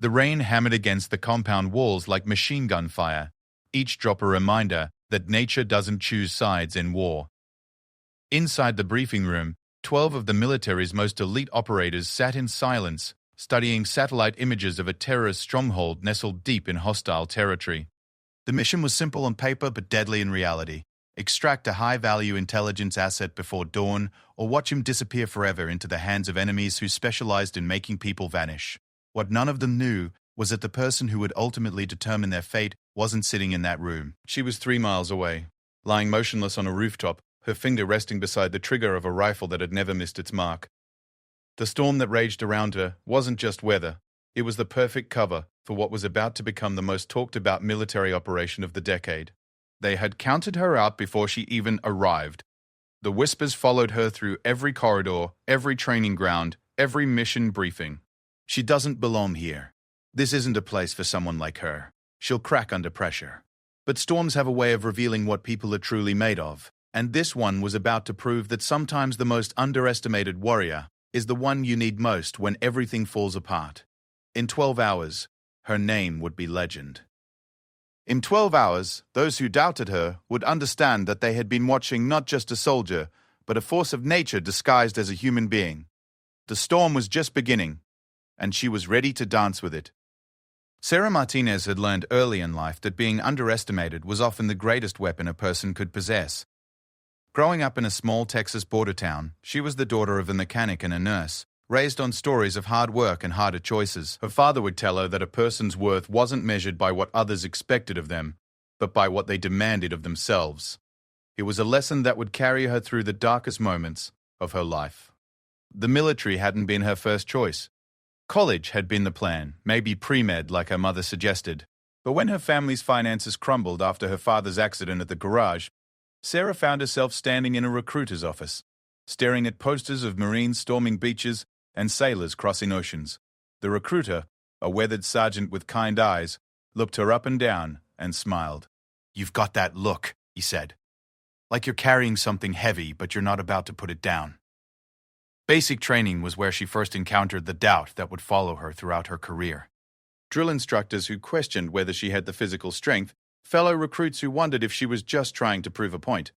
The rain hammered against the compound walls like machine gun fire, each drop a reminder that nature doesn't choose sides in war. Inside the briefing room, 12 of the military's most elite operators sat in silence, studying satellite images of a terrorist stronghold nestled deep in hostile territory. The mission was simple on paper but deadly in reality. Extract a high-value intelligence asset before dawn, or watch him disappear forever into the hands of enemies who specialized in making people vanish. What none of them knew was that the person who would ultimately determine their fate wasn't sitting in that room. She was 3 miles away, lying motionless on a rooftop, her finger resting beside the trigger of a rifle that had never missed its mark. The storm that raged around her wasn't just weather. It was the perfect cover for what was about to become the most talked-about military operation of the decade. They had counted her out before she even arrived. The whispers followed her through every corridor, every training ground, every mission briefing. She doesn't belong here. This isn't a place for someone like her. She'll crack under pressure. But storms have a way of revealing what people are truly made of, and this one was about to prove that sometimes the most underestimated warrior is the one you need most when everything falls apart. In 12 hours, her name would be legend. In 12 hours, those who doubted her would understand that they had been watching not just a soldier, but a force of nature disguised as a human being. The storm was just beginning, and she was ready to dance with it. Sarah Martinez had learned early in life that being underestimated was often the greatest weapon a person could possess. Growing up in a small Texas border town, she was the daughter of a mechanic and a nurse, raised on stories of hard work and harder choices. Her father would tell her that a person's worth wasn't measured by what others expected of them, but by what they demanded of themselves. It was a lesson that would carry her through the darkest moments of her life. The military hadn't been her first choice. College had been the plan, maybe pre-med like her mother suggested. But when her family's finances crumbled after her father's accident at the garage, Sarah found herself standing in a recruiter's office, staring at posters of Marines storming beaches and sailors crossing oceans. The recruiter, a weathered sergeant with kind eyes, looked her up and down and smiled. "You've got that look," he said. "Like you're carrying something heavy, but you're not about to put it down." Basic training was where she first encountered the doubt that would follow her throughout her career. Drill instructors who questioned whether she had the physical strength, fellow recruits who wondered if she was just trying to prove a point.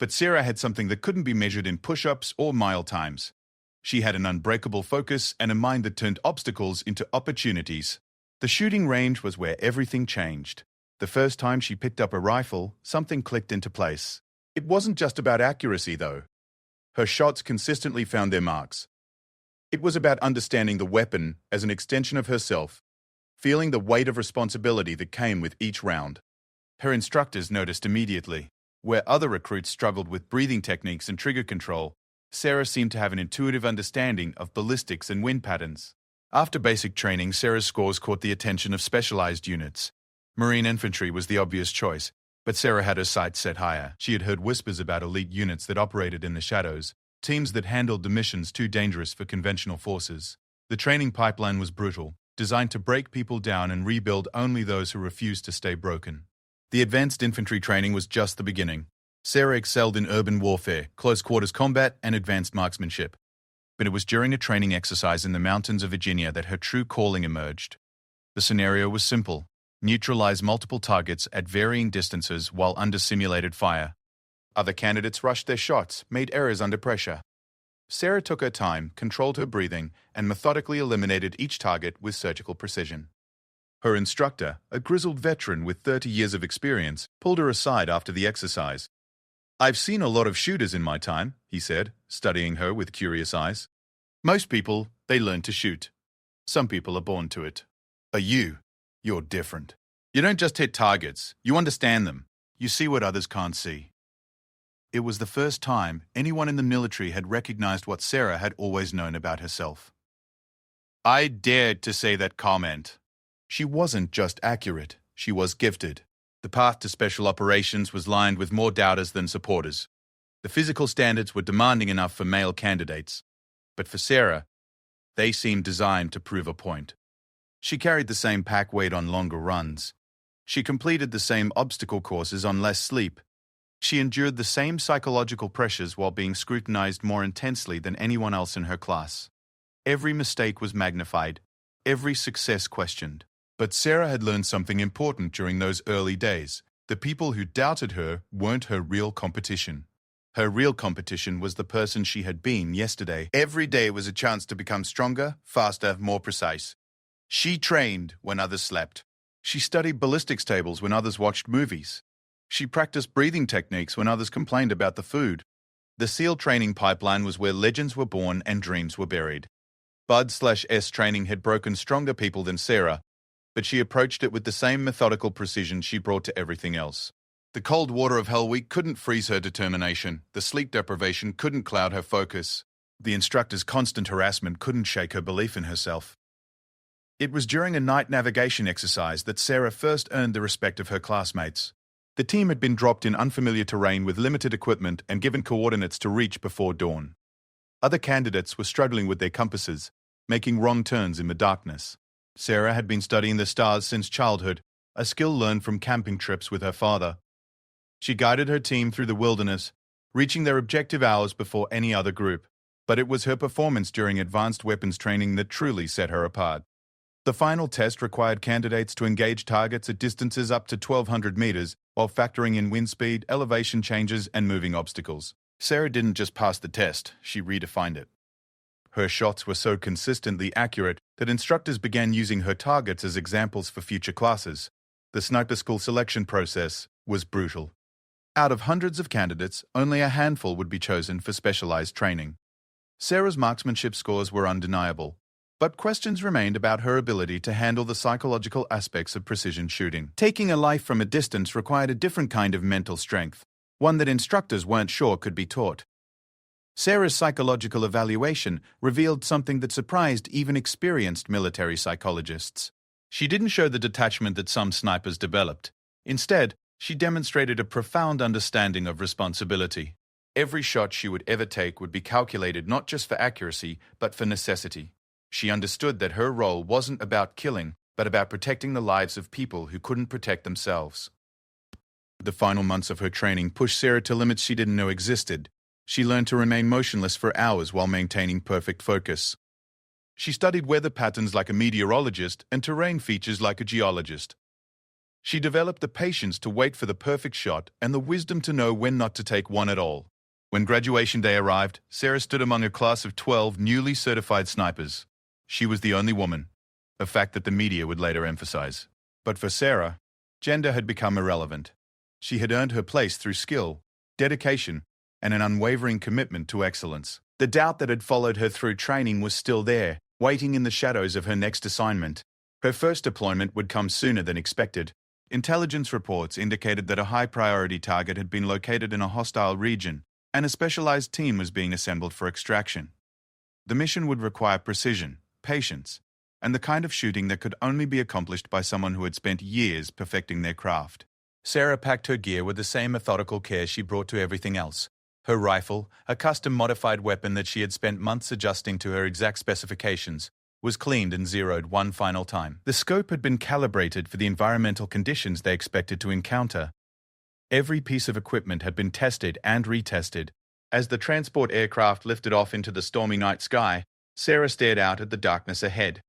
But Sarah had something that couldn't be measured in push-ups or mile times. She had an unbreakable focus and a mind that turned obstacles into opportunities. The shooting range was where everything changed. The first time she picked up a rifle, something clicked into place. It wasn't just about accuracy, though. Her shots consistently found their marks. It was about understanding the weapon as an extension of herself, feeling the weight of responsibility that came with each round. Her instructors noticed immediately. Where other recruits struggled with breathing techniques and trigger control, Sarah seemed to have an intuitive understanding of ballistics and wind patterns. After basic training, Sarah's scores caught the attention of specialized units. Marine infantry was the obvious choice, but Sarah had her sights set higher. She had heard whispers about elite units that operated in the shadows, teams that handled the missions too dangerous for conventional forces. The training pipeline was brutal, designed to break people down and rebuild only those who refused to stay broken. The advanced infantry training was just the beginning. Sarah excelled in urban warfare, close-quarters combat, and advanced marksmanship. But it was during a training exercise in the mountains of Virginia that her true calling emerged. The scenario was simple: neutralize multiple targets at varying distances while under simulated fire. Other candidates rushed their shots, made errors under pressure. Sarah took her time, controlled her breathing, and methodically eliminated each target with surgical precision. Her instructor, a grizzled veteran with 30 years of experience, pulled her aside after the exercise. "I've seen a lot of shooters in my time," he said, studying her with curious eyes. "Most people, they learn to shoot. Some people are born to it. But you're different. You don't just hit targets, you understand them. You see what others can't see." It was the first time anyone in the military had recognized what Sarah had always known about herself. "I dared to say that comment." She wasn't just accurate, she was gifted. The path to special operations was lined with more doubters than supporters. The physical standards were demanding enough for male candidates. But for Sarah, they seemed designed to prove a point. She carried the same pack weight on longer runs. She completed the same obstacle courses on less sleep. She endured the same psychological pressures while being scrutinized more intensely than anyone else in her class. Every mistake was magnified, every success questioned. But Sarah had learned something important during those early days. The people who doubted her weren't her real competition. Her real competition was the person she had been yesterday. Every day was a chance to become stronger, faster, more precise. She trained when others slept. She studied ballistics tables when others watched movies. She practiced breathing techniques when others complained about the food. The SEAL training pipeline was where legends were born and dreams were buried. Bud/S training had broken stronger people than Sarah, but she approached it with the same methodical precision she brought to everything else. The cold water of Hell Week couldn't freeze her determination. The sleep deprivation couldn't cloud her focus. The instructor's constant harassment couldn't shake her belief in herself. It was during a night navigation exercise that Sarah first earned the respect of her classmates. The team had been dropped in unfamiliar terrain with limited equipment and given coordinates to reach before dawn. Other candidates were struggling with their compasses, making wrong turns in the darkness. Sarah had been studying the stars since childhood, a skill learned from camping trips with her father. She guided her team through the wilderness, reaching their objective hours before any other group. But it was her performance during advanced weapons training that truly set her apart. The final test required candidates to engage targets at distances up to 1,200 meters while factoring in wind speed, elevation changes, and moving obstacles. Sarah didn't just pass the test, she redefined it. Her shots were so consistently accurate that instructors began using her targets as examples for future classes. The sniper school selection process was brutal. Out of hundreds of candidates, only a handful would be chosen for specialized training. Sarah's marksmanship scores were undeniable, but questions remained about her ability to handle the psychological aspects of precision shooting. Taking a life from a distance required a different kind of mental strength, one that instructors weren't sure could be taught. Sarah's psychological evaluation revealed something that surprised even experienced military psychologists. She didn't show the detachment that some snipers developed. Instead, she demonstrated a profound understanding of responsibility. Every shot she would ever take would be calculated not just for accuracy, but for necessity. She understood that her role wasn't about killing, but about protecting the lives of people who couldn't protect themselves. The final months of her training pushed Sarah to limits she didn't know existed. She learned to remain motionless for hours while maintaining perfect focus. She studied weather patterns like a meteorologist and terrain features like a geologist. She developed the patience to wait for the perfect shot and the wisdom to know when not to take one at all. When graduation day arrived, Sarah stood among a class of 12 newly certified snipers. She was the only woman, a fact that the media would later emphasize. But for Sarah, gender had become irrelevant. She had earned her place through skill, dedication, and an unwavering commitment to excellence. The doubt that had followed her through training was still there, waiting in the shadows of her next assignment. Her first deployment would come sooner than expected. Intelligence reports indicated that a high-priority target had been located in a hostile region, and a specialized team was being assembled for extraction. The mission would require precision, patience, and the kind of shooting that could only be accomplished by someone who had spent years perfecting their craft. Sarah packed her gear with the same methodical care she brought to everything else. Her rifle, a custom-modified weapon that she had spent months adjusting to her exact specifications, was cleaned and zeroed one final time. The scope had been calibrated for the environmental conditions they expected to encounter. Every piece of equipment had been tested and retested. As the transport aircraft lifted off into the stormy night sky, Sarah stared out at the darkness ahead.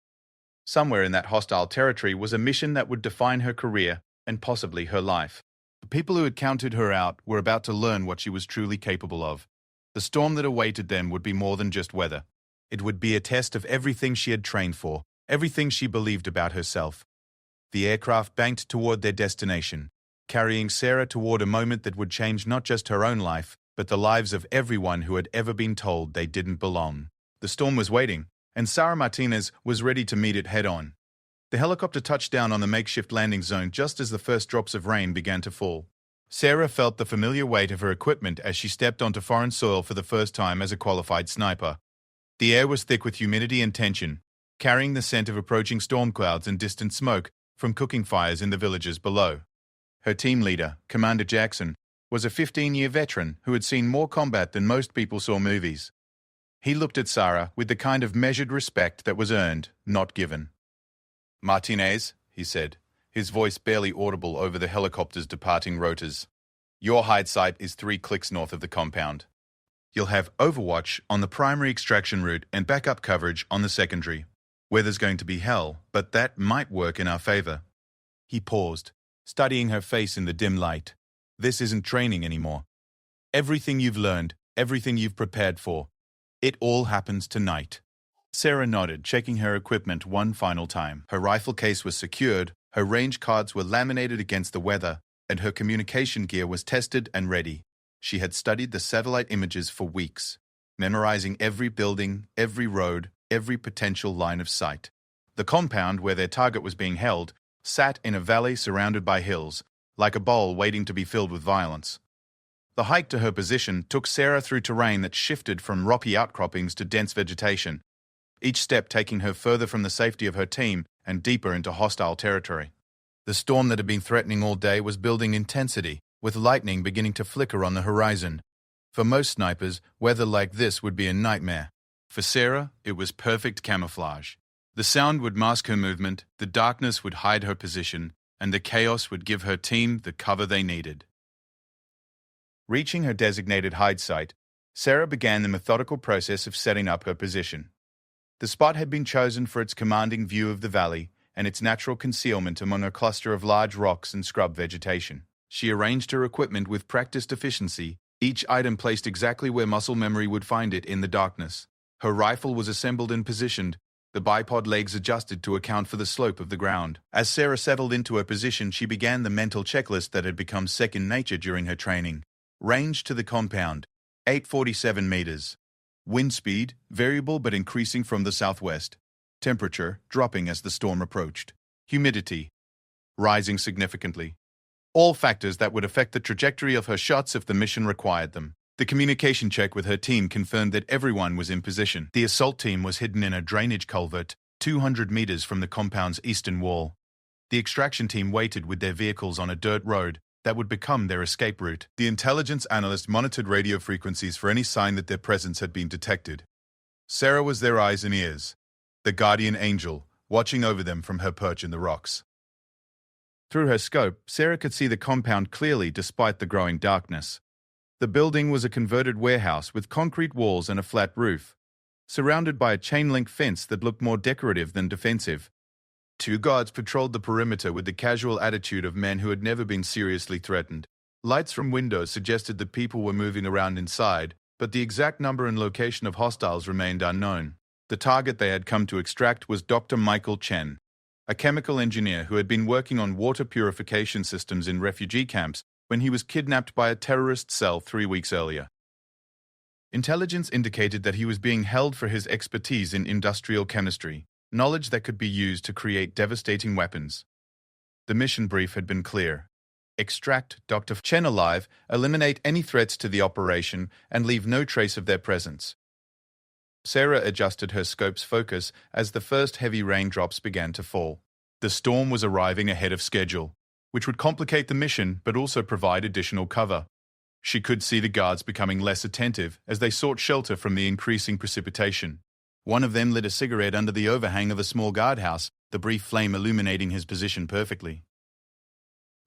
Somewhere in that hostile territory was a mission that would define her career and possibly her life. The people who had counted her out were about to learn what she was truly capable of. The storm that awaited them would be more than just weather. It would be a test of everything she had trained for, everything she believed about herself. The aircraft banked toward their destination, carrying Sarah toward a moment that would change not just her own life, but the lives of everyone who had ever been told they didn't belong. The storm was waiting, and Sarah Martinez was ready to meet it head-on. The helicopter touched down on the makeshift landing zone just as the first drops of rain began to fall. Sarah felt the familiar weight of her equipment as she stepped onto foreign soil for the first time as a qualified sniper. The air was thick with humidity and tension, carrying the scent of approaching storm clouds and distant smoke from cooking fires in the villages below. Her team leader, Commander Jackson, was a 15-year veteran who had seen more combat than most people saw movies. He looked at Sarah with the kind of measured respect that was earned, not given. "Martinez," he said, his voice barely audible over the helicopter's departing rotors. "Your hide site is 3 clicks north of the compound. You'll have overwatch on the primary extraction route and backup coverage on the secondary. Weather's going to be hell, but that might work in our favor. He paused, studying her face in the dim light. This isn't training anymore. Everything you've learned, everything you've prepared for, it all happens tonight. Sarah nodded, checking her equipment one final time. Her rifle case was secured, her range cards were laminated against the weather, and her communication gear was tested and ready. She had studied the satellite images for weeks, memorizing every building, every road, every potential line of sight. The compound where their target was being held sat in a valley surrounded by hills, like a bowl waiting to be filled with violence. The hike to her position took Sarah through terrain that shifted from rocky outcroppings to dense vegetation, each step taking her further from the safety of her team and deeper into hostile territory. The storm that had been threatening all day was building intensity, with lightning beginning to flicker on the horizon. For most snipers, weather like this would be a nightmare. For Sarah, it was perfect camouflage. The sound would mask her movement, the darkness would hide her position, and the chaos would give her team the cover they needed. Reaching her designated hide site, Sarah began the methodical process of setting up her position. The spot had been chosen for its commanding view of the valley and its natural concealment among a cluster of large rocks and scrub vegetation. She arranged her equipment with practiced efficiency, each item placed exactly where muscle memory would find it in the darkness. Her rifle was assembled and positioned, the bipod legs adjusted to account for the slope of the ground. As Sarah settled into her position, she began the mental checklist that had become second nature during her training. Range to the compound, 847 meters. Wind speed, variable but increasing from the southwest. Temperature, dropping as the storm approached. Humidity, rising significantly. All factors that would affect the trajectory of her shots if the mission required them. The communication check with her team confirmed that everyone was in position. The assault team was hidden in a drainage culvert, 200 meters from the compound's eastern wall. The extraction team waited with their vehicles on a dirt road that would become their escape route. The intelligence analyst monitored radio frequencies for any sign that their presence had been detected. Sarah was their eyes and ears, the guardian angel, watching over them from her perch in the rocks. Through her scope, Sarah could see the compound clearly despite the growing darkness. The building was a converted warehouse with concrete walls and a flat roof, surrounded by a chain-link fence that looked more decorative than defensive. 2 guards patrolled the perimeter with the casual attitude of men who had never been seriously threatened. Lights from windows suggested that people were moving around inside, but the exact number and location of hostiles remained unknown. The target they had come to extract was Dr. Michael Chen, a chemical engineer who had been working on water purification systems in refugee camps when he was kidnapped by a terrorist cell 3 weeks earlier. Intelligence indicated that he was being held for his expertise in industrial chemistry, knowledge that could be used to create devastating weapons. The mission brief had been clear. Extract Dr. Chen alive, eliminate any threats to the operation, and leave no trace of their presence. Sarah adjusted her scope's focus as the first heavy raindrops began to fall. The storm was arriving ahead of schedule, which would complicate the mission but also provide additional cover. She could see the guards becoming less attentive as they sought shelter from the increasing precipitation. One of them lit a cigarette under the overhang of a small guardhouse, the brief flame illuminating his position perfectly.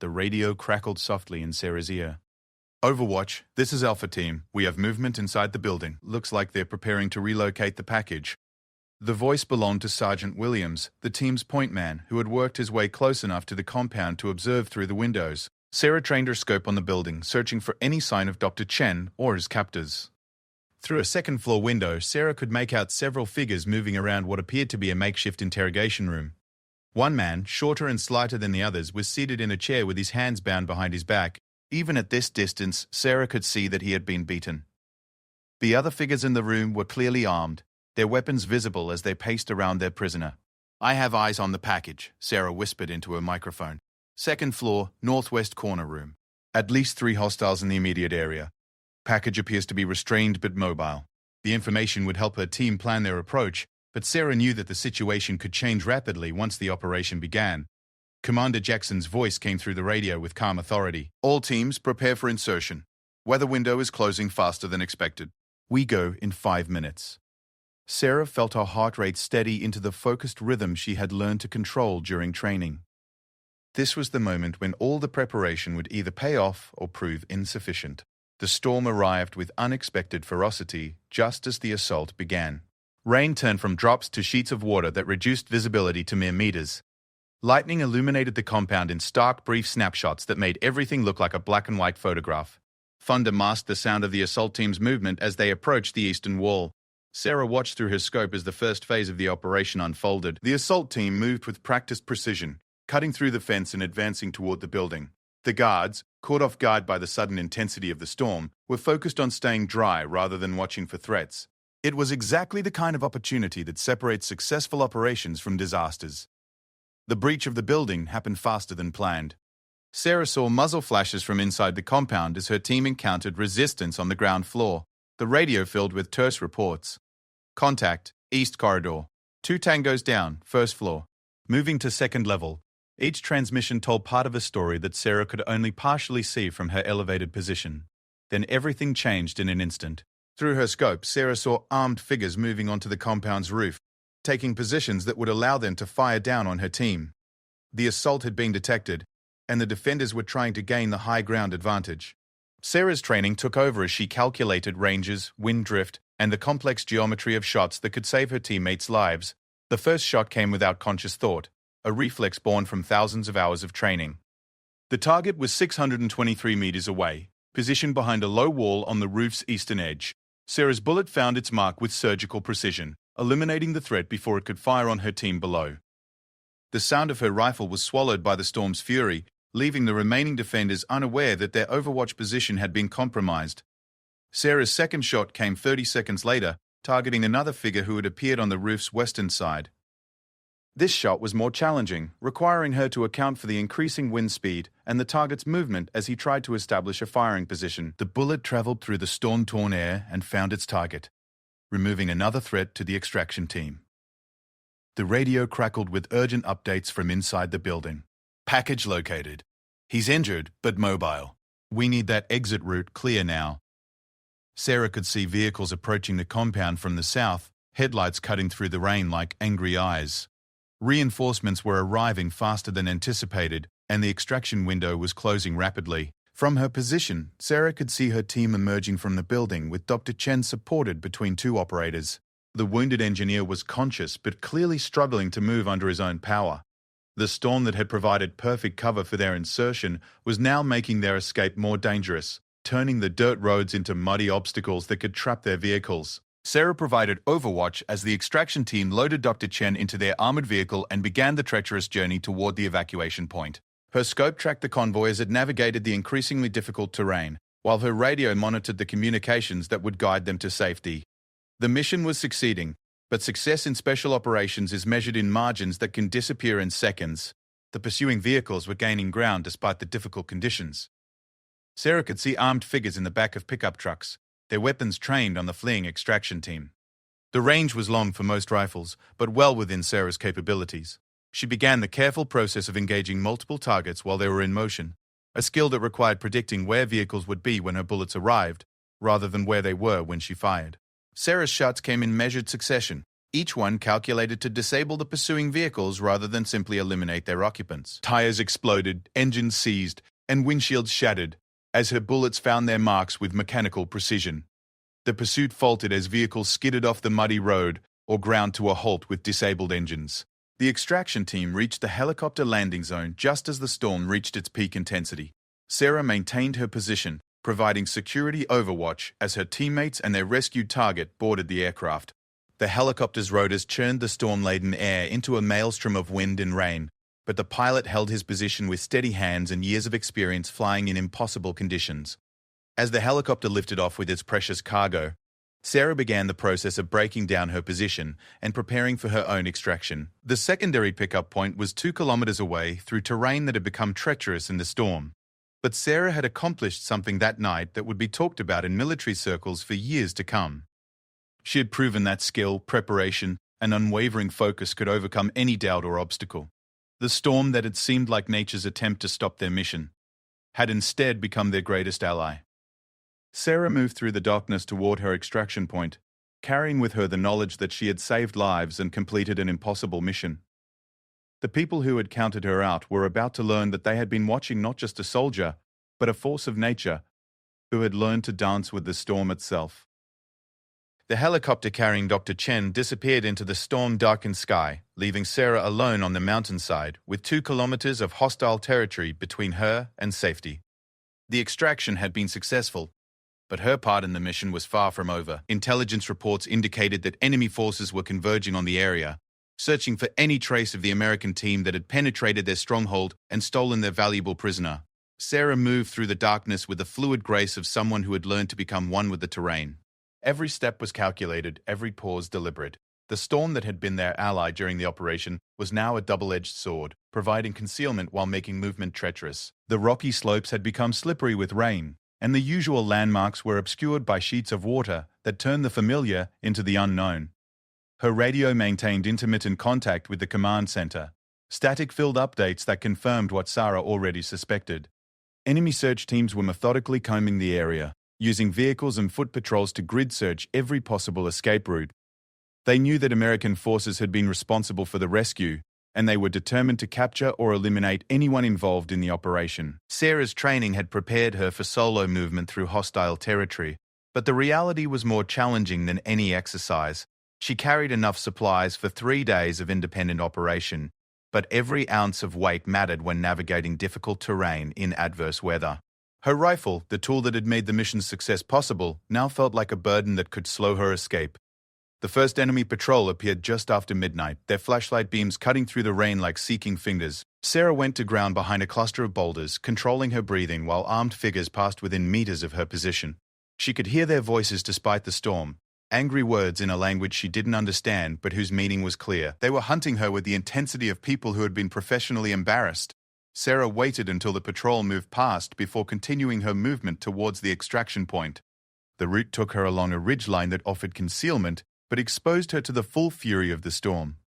The radio crackled softly in Sarah's ear. Overwatch, this is Alpha Team. We have movement inside the building. Looks like they're preparing to relocate the package. The voice belonged to Sergeant Williams, the team's point man, who had worked his way close enough to the compound to observe through the windows. Sarah trained her scope on the building, searching for any sign of Dr. Chen or his captors. Through a second-floor window, Sarah could make out several figures moving around what appeared to be a makeshift interrogation room. One man, shorter and slighter than the others, was seated in a chair with his hands bound behind his back. Even at this distance, Sarah could see that he had been beaten. The other figures in the room were clearly armed, their weapons visible as they paced around their prisoner. "I have eyes on the package," Sarah whispered into her microphone. "Second floor, northwest corner room. At least 3 hostiles in the immediate area. Package appears to be restrained but mobile." The information would help her team plan their approach, but Sarah knew that the situation could change rapidly once the operation began. Commander Jackson's voice came through the radio with calm authority. "All teams, prepare for insertion. Weather window is closing faster than expected. We go in 5 minutes." Sarah felt her heart rate steady into the focused rhythm she had learned to control during training. This was the moment when all the preparation would either pay off or prove insufficient. The storm arrived with unexpected ferocity just as the assault began. Rain turned from drops to sheets of water that reduced visibility to mere meters. Lightning illuminated the compound in stark, brief snapshots that made everything look like a black and white photograph. Thunder masked the sound of the assault team's movement as they approached the eastern wall. Sarah watched through her scope as the first phase of the operation unfolded. The assault team moved with practiced precision, cutting through the fence and advancing toward the building. The guards, caught off guard by the sudden intensity of the storm, were focused on staying dry rather than watching for threats. It was exactly the kind of opportunity that separates successful operations from disasters. The breach of the building happened faster than planned. Sarah saw muzzle flashes from inside the compound as her team encountered resistance on the ground floor, the radio filled with terse reports. Contact, East Corridor. 2 tangos down, first floor. Moving to second level. Each transmission told part of a story that Sarah could only partially see from her elevated position. Then everything changed in an instant. Through her scope, Sarah saw armed figures moving onto the compound's roof, taking positions that would allow them to fire down on her team. The assault had been detected, and the defenders were trying to gain the high ground advantage. Sarah's training took over as she calculated ranges, wind drift, and the complex geometry of shots that could save her teammates' lives. The first shot came without conscious thought, a reflex born from thousands of hours of training. The target was 623 meters away, positioned behind a low wall on the roof's eastern edge. Sarah's bullet found its mark with surgical precision, eliminating the threat before it could fire on her team below. The sound of her rifle was swallowed by the storm's fury, leaving the remaining defenders unaware that their overwatch position had been compromised. Sarah's second shot came 30 seconds later, targeting another figure who had appeared on the roof's western side. This shot was more challenging, requiring her to account for the increasing wind speed and the target's movement as he tried to establish a firing position. The bullet traveled through the storm-torn air and found its target, removing another threat to the extraction team. The radio crackled with urgent updates from inside the building. Package located. He's injured, but mobile. We need that exit route clear now. Sarah could see vehicles approaching the compound from the south, headlights cutting through the rain like angry eyes. Reinforcements were arriving faster than anticipated, and the extraction window was closing rapidly. From her position, Sarah could see her team emerging from the building with Dr. Chen supported between 2 operators. The wounded engineer was conscious but clearly struggling to move under his own power. The storm that had provided perfect cover for their insertion was now making their escape more dangerous, turning the dirt roads into muddy obstacles that could trap their vehicles. Sarah provided overwatch as the extraction team loaded Dr. Chen into their armored vehicle and began the treacherous journey toward the evacuation point. Her scope tracked the convoy as it navigated the increasingly difficult terrain, while her radio monitored the communications that would guide them to safety. The mission was succeeding, but success in special operations is measured in margins that can disappear in seconds. The pursuing vehicles were gaining ground despite the difficult conditions. Sarah could see armed figures in the back of pickup trucks, their weapons trained on the fleeing extraction team. The range was long for most rifles, but well within Sarah's capabilities. She began the careful process of engaging multiple targets while they were in motion, a skill that required predicting where vehicles would be when her bullets arrived, rather than where they were when she fired. Sarah's shots came in measured succession, each one calculated to disable the pursuing vehicles rather than simply eliminate their occupants. Tires exploded, engines seized, and windshields shattered, as her bullets found their marks with mechanical precision. The pursuit faltered as vehicles skidded off the muddy road or ground to a halt with disabled engines. The extraction team reached the helicopter landing zone just as the storm reached its peak intensity. Sarah maintained her position, providing security overwatch as her teammates and their rescued target boarded the aircraft. The helicopter's rotors churned the storm-laden air into a maelstrom of wind and rain, but the pilot held his position with steady hands and years of experience flying in impossible conditions. As the helicopter lifted off with its precious cargo, Sarah began the process of breaking down her position and preparing for her own extraction. The secondary pickup point was 2 kilometers away through terrain that had become treacherous in the storm. But Sarah had accomplished something that night that would be talked about in military circles for years to come. She had proven that skill, preparation, and unwavering focus could overcome any doubt or obstacle. The storm that had seemed like nature's attempt to stop their mission had instead become their greatest ally. Sarah moved through the darkness toward her extraction point, carrying with her the knowledge that she had saved lives and completed an impossible mission. The people who had counted her out were about to learn that they had been watching not just a soldier, but a force of nature who had learned to dance with the storm itself. The helicopter carrying Dr. Chen disappeared into the storm-darkened sky, leaving Sarah alone on the mountainside with 2 kilometers of hostile territory between her and safety. The extraction had been successful, but her part in the mission was far from over. Intelligence reports indicated that enemy forces were converging on the area, searching for any trace of the American team that had penetrated their stronghold and stolen their valuable prisoner. Sarah moved through the darkness with the fluid grace of someone who had learned to become one with the terrain. Every step was calculated, every pause deliberate. The storm that had been their ally during the operation was now a double-edged sword, providing concealment while making movement treacherous. The rocky slopes had become slippery with rain, and the usual landmarks were obscured by sheets of water that turned the familiar into the unknown. Her radio maintained intermittent contact with the command center, static-filled updates that confirmed what Sarah already suspected. Enemy search teams were methodically combing the area, using vehicles and foot patrols to grid search every possible escape route. They knew that American forces had been responsible for the rescue, and they were determined to capture or eliminate anyone involved in the operation. Sarah's training had prepared her for solo movement through hostile territory, but the reality was more challenging than any exercise. She carried enough supplies for 3 days of independent operation, but every ounce of weight mattered when navigating difficult terrain in adverse weather. Her rifle, the tool that had made the mission's success possible, now felt like a burden that could slow her escape. The first enemy patrol appeared just after midnight, their flashlight beams cutting through the rain like seeking fingers. Sarah went to ground behind a cluster of boulders, controlling her breathing while armed figures passed within meters of her position. She could hear their voices despite the storm, angry words in a language she didn't understand but whose meaning was clear. They were hunting her with the intensity of people who had been professionally embarrassed. Sarah waited until the patrol moved past before continuing her movement towards the extraction point. The route took her along a ridgeline that offered concealment, but exposed her to the full fury of the storm.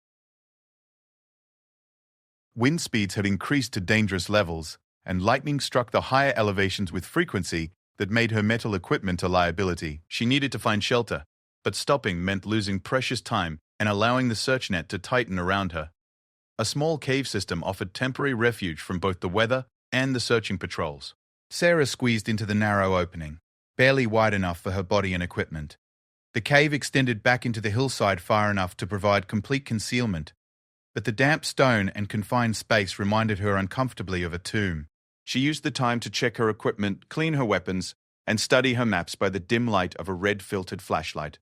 Wind speeds had increased to dangerous levels, and lightning struck the higher elevations with frequency that made her metal equipment a liability. She needed to find shelter, but stopping meant losing precious time and allowing the search net to tighten around her. A small cave system offered temporary refuge from both the weather and the searching patrols. Sarah squeezed into the narrow opening, barely wide enough for her body and equipment. The cave extended back into the hillside far enough to provide complete concealment, but the damp stone and confined space reminded her uncomfortably of a tomb. She used the time to check her equipment, clean her weapons, and study her maps by the dim light of a red-filtered flashlight.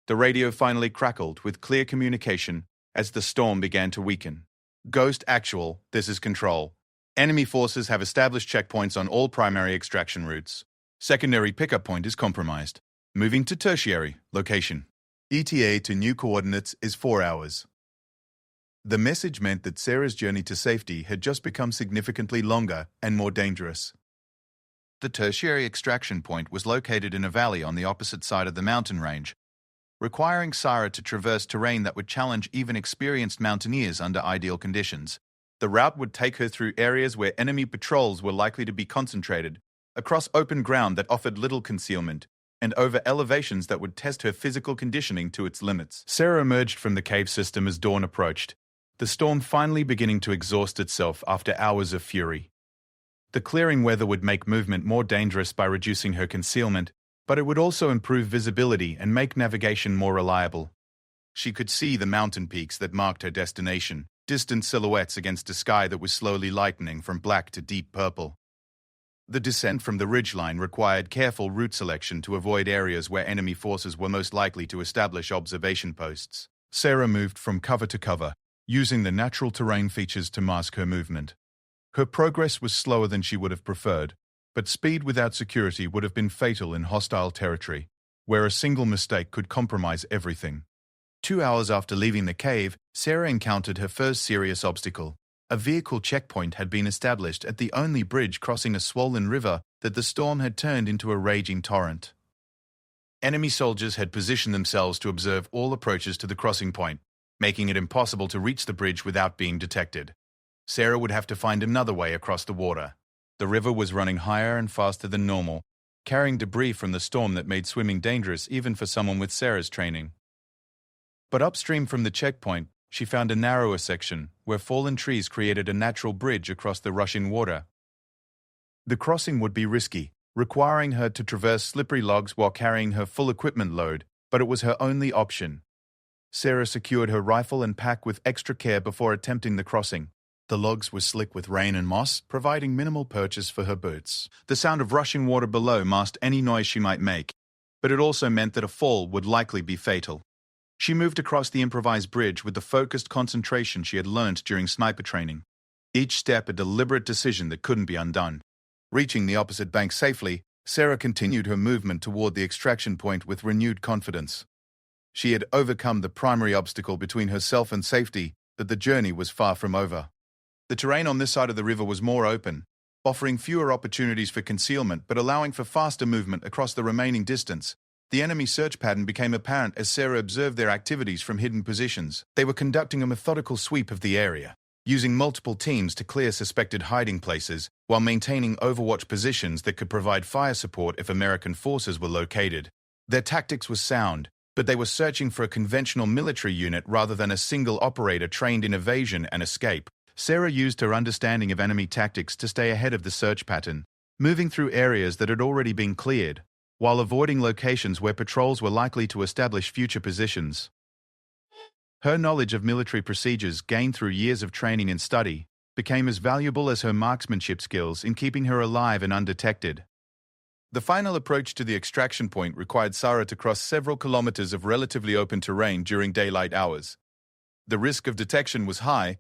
The radio finally crackled with clear communication as the storm began to weaken. Ghost Actual, this is Control. Enemy forces have established checkpoints on all primary extraction routes. Secondary pickup point is compromised. Moving to tertiary location. ETA to new coordinates is 4 hours. The message meant that Sarah's journey to safety had just become significantly longer and more dangerous. The tertiary extraction point was located in a valley on the opposite side of the mountain range, requiring Sarah to traverse terrain that would challenge even experienced mountaineers under ideal conditions. The route would take her through areas where enemy patrols were likely to be concentrated, across open ground that offered little concealment, and over elevations that would test her physical conditioning to its limits. Sarah emerged from the cave system as dawn approached, the storm finally beginning to exhaust itself after hours of fury. The clearing weather would make movement more dangerous by reducing her concealment, but it would also improve visibility and make navigation more reliable. She could see the mountain peaks that marked her destination, distant silhouettes against a sky that was slowly lightening from black to deep purple. The descent from the ridgeline required careful route selection to avoid areas where enemy forces were most likely to establish observation posts. Sarah moved from cover to cover, using the natural terrain features to mask her movement. Her progress was slower than she would have preferred, but speed without security would have been fatal in hostile territory, where a single mistake could compromise everything. 2 hours after leaving the cave, Sarah encountered her first serious obstacle. A vehicle checkpoint had been established at the only bridge crossing a swollen river that the storm had turned into a raging torrent. Enemy soldiers had positioned themselves to observe all approaches to the crossing point, making it impossible to reach the bridge without being detected. Sarah would have to find another way across the water. The river was running higher and faster than normal, carrying debris from the storm that made swimming dangerous even for someone with Sarah's training. But upstream from the checkpoint, she found a narrower section where fallen trees created a natural bridge across the rushing water. The crossing would be risky, requiring her to traverse slippery logs while carrying her full equipment load, but it was her only option. Sarah secured her rifle and pack with extra care before attempting the crossing. The logs were slick with rain and moss, providing minimal purchase for her boots. The sound of rushing water below masked any noise she might make, but it also meant that a fall would likely be fatal. She moved across the improvised bridge with the focused concentration she had learned during sniper training. Each step a deliberate decision that couldn't be undone. Reaching the opposite bank safely, Sarah continued her movement toward the extraction point with renewed confidence. She had overcome the primary obstacle between herself and safety, but the journey was far from over. The terrain on this side of the river was more open, offering fewer opportunities for concealment but allowing for faster movement across the remaining distance. The enemy search pattern became apparent as Sarah observed their activities from hidden positions. They were conducting a methodical sweep of the area, using multiple teams to clear suspected hiding places while maintaining overwatch positions that could provide fire support if American forces were located. Their tactics were sound, but they were searching for a conventional military unit rather than a single operator trained in evasion and escape. Sarah used her understanding of enemy tactics to stay ahead of the search pattern, moving through areas that had already been cleared, while avoiding locations where patrols were likely to establish future positions. Her knowledge of military procedures, gained through years of training and study, became as valuable as her marksmanship skills in keeping her alive and undetected. The final approach to the extraction point required Sarah to cross several kilometers of relatively open terrain during daylight hours. The risk of detection was high,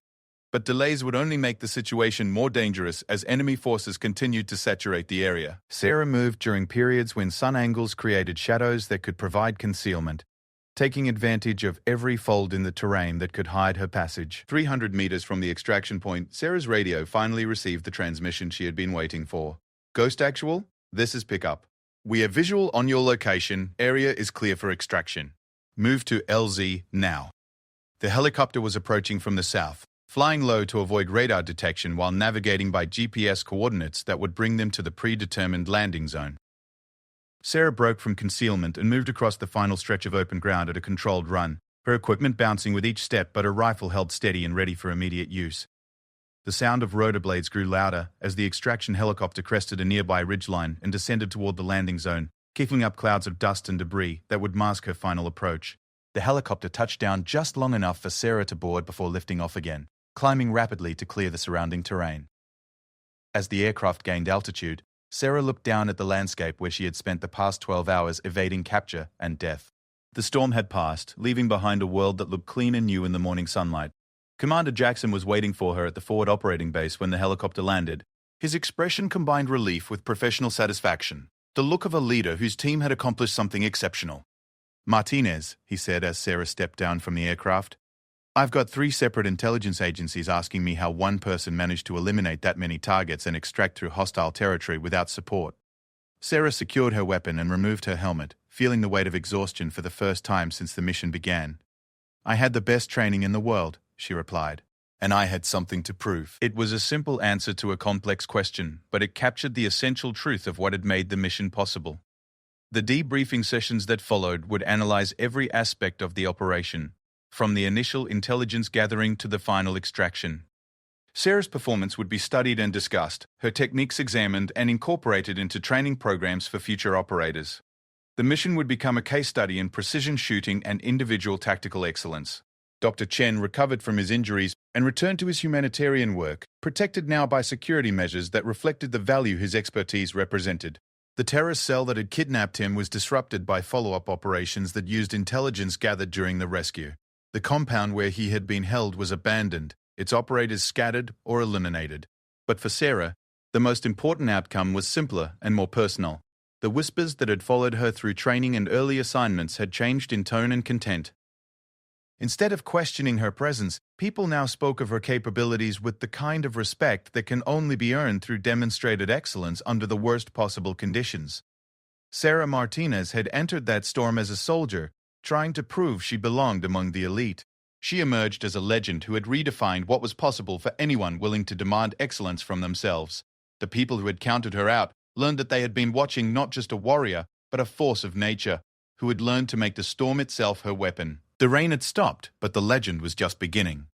but delays would only make the situation more dangerous as enemy forces continued to saturate the area. Sarah moved during periods when sun angles created shadows that could provide concealment, taking advantage of every fold in the terrain that could hide her passage. 300 meters from the extraction point, Sarah's radio finally received the transmission she had been waiting for. Ghost Actual, this is pickup. We have visual on your location. Area is clear for extraction. Move to LZ now. The helicopter was approaching from the south, flying low to avoid radar detection while navigating by GPS coordinates that would bring them to the predetermined landing zone. Sarah broke from concealment and moved across the final stretch of open ground at a controlled run, her equipment bouncing with each step but her rifle held steady and ready for immediate use. The sound of rotor blades grew louder as the extraction helicopter crested a nearby ridgeline and descended toward the landing zone, kicking up clouds of dust and debris that would mask her final approach. The helicopter touched down just long enough for Sarah to board before lifting off again, climbing rapidly to clear the surrounding terrain. As the aircraft gained altitude, Sarah looked down at the landscape where she had spent the past 12 hours evading capture and death. The storm had passed, leaving behind a world that looked clean and new in the morning sunlight. Commander Jackson was waiting for her at the forward operating base when the helicopter landed. His expression combined relief with professional satisfaction, the look of a leader whose team had accomplished something exceptional. "Martinez," he said as Sarah stepped down from the aircraft, "I've got 3 separate intelligence agencies asking me how one person managed to eliminate that many targets and extract through hostile territory without support." Sarah secured her weapon and removed her helmet, feeling the weight of exhaustion for the first time since the mission began. "I had the best training in the world," she replied, "and I had something to prove." It was a simple answer to a complex question, but it captured the essential truth of what had made the mission possible. The debriefing sessions that followed would analyze every aspect of the operation, from the initial intelligence gathering to the final extraction. Sarah's performance would be studied and discussed, her techniques examined and incorporated into training programs for future operators. The mission would become a case study in precision shooting and individual tactical excellence. Dr. Chen recovered from his injuries and returned to his humanitarian work, protected now by security measures that reflected the value his expertise represented. The terrorist cell that had kidnapped him was disrupted by follow-up operations that used intelligence gathered during the rescue. The compound where he had been held was abandoned, its operators scattered or eliminated. But for Sarah, the most important outcome was simpler and more personal. The whispers that had followed her through training and early assignments had changed in tone and content. Instead of questioning her presence, people now spoke of her capabilities with the kind of respect that can only be earned through demonstrated excellence under the worst possible conditions. Sarah Martinez had entered that storm as a soldier, trying to prove she belonged among the elite. She emerged as a legend who had redefined what was possible for anyone willing to demand excellence from themselves. The people who had counted her out learned that they had been watching not just a warrior, but a force of nature, who had learned to make the storm itself her weapon. The rain had stopped, but the legend was just beginning.